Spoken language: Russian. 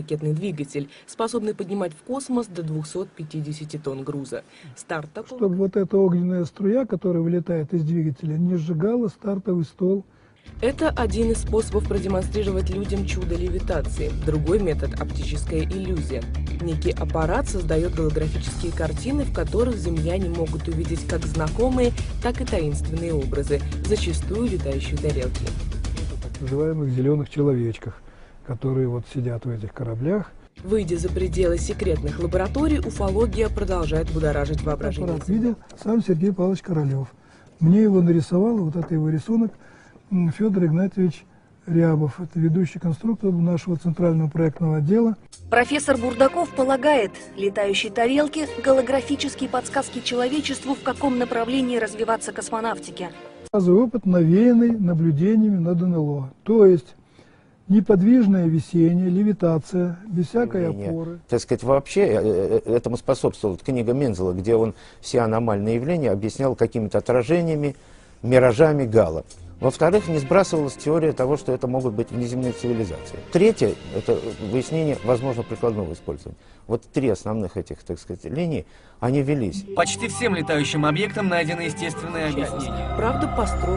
ракетный двигатель, способный поднимать в космос до 250 тонн груза. Старт такого... Чтобы вот эта огненная струя, которая вылетает из двигателя, не сжигала стартовый стол. Это один из способов продемонстрировать людям чудо левитации. Другой метод – оптическая иллюзия. Некий аппарат создает голографические картины, в которых земляне могут увидеть как знакомые, так и таинственные образы, зачастую летающие тарелки. Так называемых зеленых человечках, которые вот сидят в этих кораблях. Выйдя за пределы секретных лабораторий, уфология продолжает будоражить воображение. Аппарат видел сам Сергей Павлович Королев. Мне его нарисовал, вот это его рисунок, Федор Игнатьевич Рябов. Это ведущий конструктор нашего центрального проектного отдела. Профессор Бурдаков полагает, летающие тарелки – голографические подсказки человечеству, в каком направлении развиваться космонавтике. Базовый опыт, навеянный наблюдениями над НЛО. То есть неподвижное висение, левитация, без всякой опоры. Так сказать, вообще этому способствовала книга Мензела, где он все аномальные явления объяснял какими-то отражениями, миражами Гала. Во-вторых, не сбрасывалась теория того, что это могут быть внеземные цивилизации. Третье – это выяснение возможно прикладного использования. Вот три основных этих, так сказать, линий, они велись. Почти всем летающим объектам найдены естественные объяснения. Правда, постройка